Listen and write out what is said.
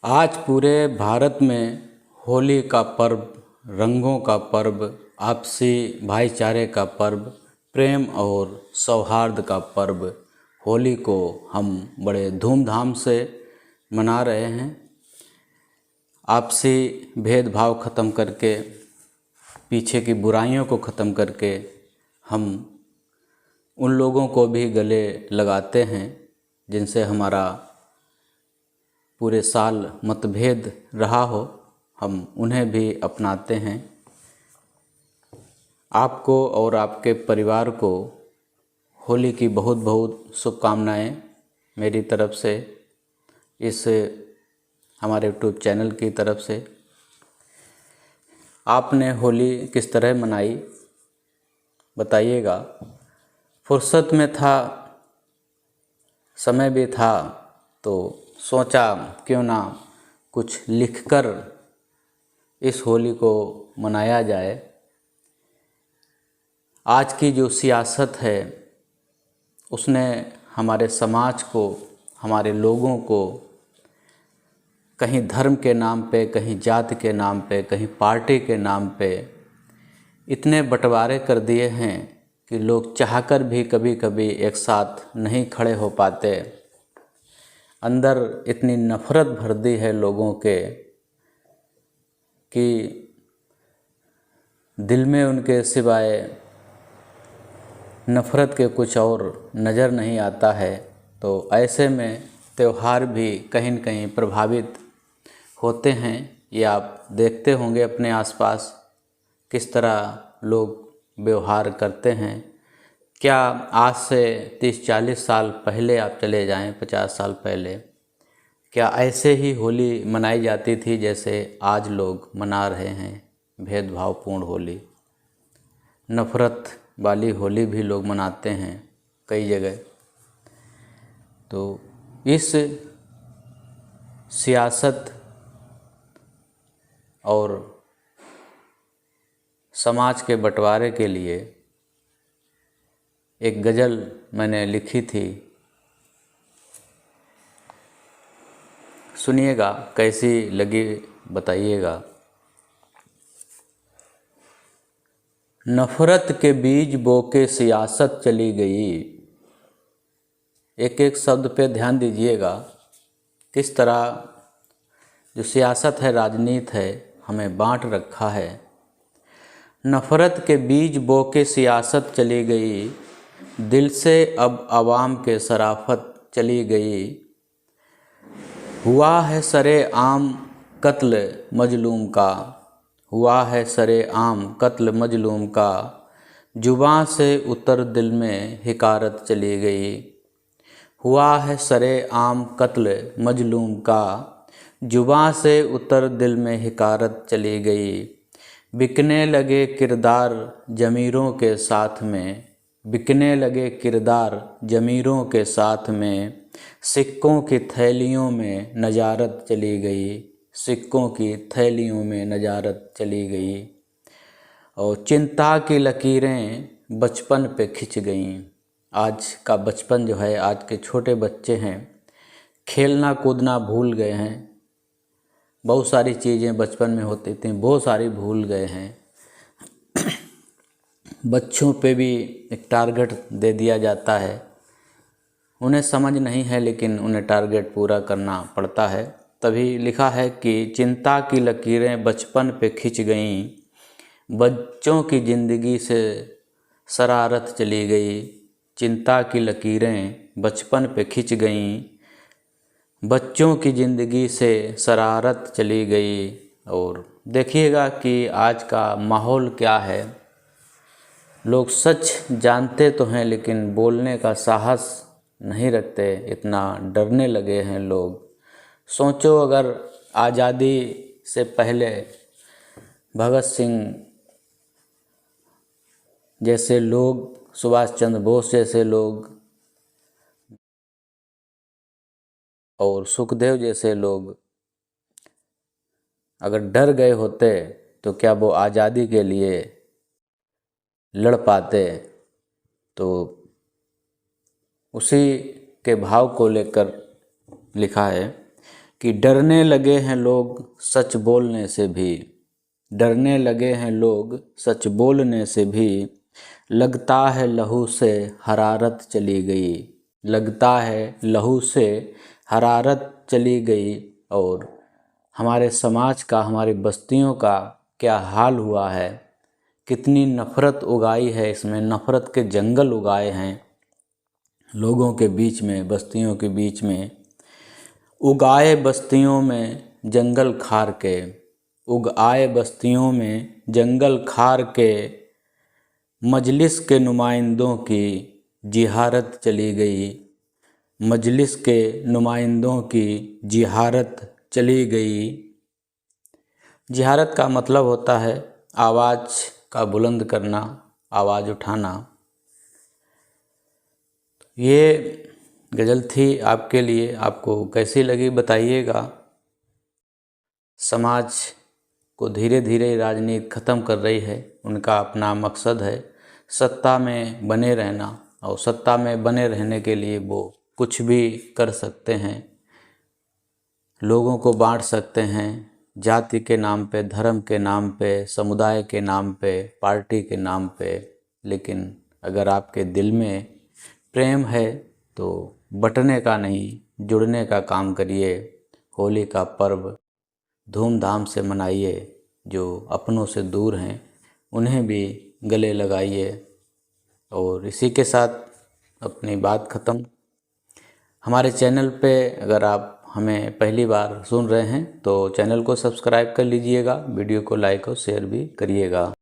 आज पूरे भारत में होली का पर्व, रंगों का पर्व, आपसी भाईचारे का पर्व, प्रेम और सौहार्द का पर्व होली को हम बड़े धूमधाम से मना रहे हैं। आपसी भेदभाव ख़त्म करके, पीछे की बुराइयों को ख़त्म करके हम उन लोगों को भी गले लगाते हैं जिनसे हमारा पूरे साल मतभेद रहा हो, हम उन्हें भी अपनाते हैं। आपको और आपके परिवार को होली की बहुत बहुत शुभकामनाएं मेरी तरफ से, इस हमारे यूट्यूब चैनल की तरफ से। आपने होली किस तरह मनाई बताइएगा। फुर्सत में था, समय भी था, तो सोचा क्यों ना कुछ लिखकर इस होली को मनाया जाए। आज की जो सियासत है उसने हमारे समाज को, हमारे लोगों को कहीं धर्म के नाम पे, कहीं जाति के नाम पे, कहीं पार्टी के नाम पे इतने बंटवारे कर दिए हैं कि लोग चाहकर भी कभी कभी एक साथ नहीं खड़े हो पाते। अंदर इतनी नफ़रत भर दी है लोगों के कि दिल में उनके सिवाय नफ़रत के कुछ और नज़र नहीं आता है। तो ऐसे में त्यौहार भी कहीं न कहीं प्रभावित होते हैं। ये आप देखते होंगे अपने आसपास किस तरह लोग व्यवहार करते हैं। क्या आज से 30-40 साल पहले आप चले जाएं, 50 साल पहले, क्या ऐसे ही होली मनाई जाती थी जैसे आज लोग मना रहे हैं? भेदभावपूर्ण होली, नफ़रत वाली होली भी लोग मनाते हैं कई जगह। तो इस सियासत और समाज के बंटवारे के लिए एक गज़ल मैंने लिखी थी, सुनिएगा, कैसी लगी बताइएगा। नफ़रत के बीज बो के सियासत चली गई। एक एक शब्द पे ध्यान दीजिएगा। किस तरह जो सियासत है, राजनीति है, हमें बांट रखा है। नफ़रत के बीज बो के सियासत चली गई, दिल से अब आवाम के शराफत चली गई। हुआ है सरे आम कत्ल मजलूम का, हुआ है सरे आम कत्ल मजलूम का, जुबां से उतर दिल में हिकारत चली गई। हुआ है सरे आम कत्ल मजलूम का, जुबां से उतर दिल में हिकारत चली गई। बिकने लगे किरदार जमीरों के साथ में, बिकने लगे किरदार जमीरों के साथ में, सिक्कों की थैलियों में नजारत चली गई, सिक्कों की थैलियों में नजारत चली गई। और चिंता की लकीरें बचपन पे खिंच गईं। आज का बचपन जो है, आज के छोटे बच्चे हैं, खेलना कूदना भूल गए हैं। बहुत सारी चीज़ें बचपन में होती थी, बहुत सारी भूल गए हैं। बच्चों पे भी एक टारगेट दे दिया जाता है, उन्हें समझ नहीं है लेकिन उन्हें टारगेट पूरा करना पड़ता है। तभी लिखा है कि चिंता की लकीरें बचपन पे खिंच गईं, बच्चों की ज़िंदगी से शरारत चली गई। चिंता की लकीरें बचपन पे खिंच गईं, बच्चों की ज़िंदगी से शरारत चली गई। और देखिएगा कि आज का माहौल क्या है। लोग सच जानते तो हैं लेकिन बोलने का साहस नहीं रखते, इतना डरने लगे हैं लोग। सोचो, अगर आज़ादी से पहले भगत सिंह जैसे लोग, सुभाष चंद्र बोस जैसे लोग और सुखदेव जैसे लोग अगर डर गए होते तो क्या वो आज़ादी के लिए लड़ पाते? तो उसी के भाव को लेकर लिखा है कि डरने लगे हैं लोग सच बोलने से भी, डरने लगे हैं लोग सच बोलने से भी, लगता है लहू से हरारत चली गई, लगता है लहू से हरारत चली गई। और हमारे समाज का, हमारी बस्तियों का क्या हाल हुआ है, कितनी नफ़रत उगाई है इसमें, नफ़रत के जंगल उगाए हैं लोगों के बीच में, बस्तियों के बीच में। उगाए बस्तियों में जंगल खार के, उगाए बस्तियों में जंगल खार के, मजलिस के नुमाइंदों की जिहारत चली गई, मजलिस के नुमाइंदों की जिहारत चली गई। जिहारत का मतलब होता है आवाज़ का बुलंद करना, आवाज़ उठाना। ये गज़ल थी आपके लिए, आपको कैसी लगी बताइएगा। समाज को धीरे धीरे राजनीति ख़त्म कर रही है, उनका अपना मकसद है सत्ता में बने रहना, और सत्ता में बने रहने के लिए वो कुछ भी कर सकते हैं, लोगों को बांट सकते हैं, जाति के नाम पे, धर्म के नाम पे, समुदाय के नाम पे, पार्टी के नाम पे। लेकिन अगर आपके दिल में प्रेम है तो बंटने का नहीं, जुड़ने का काम करिए। होली का पर्व धूमधाम से मनाइए, जो अपनों से दूर हैं उन्हें भी गले लगाइए। और इसी के साथ अपनी बात ख़त्म। हमारे चैनल पे अगर आप हमें पहली बार सुन रहे हैं तो चैनल को सब्सक्राइब कर लीजिएगा, वीडियो को लाइक और शेयर भी करिएगा।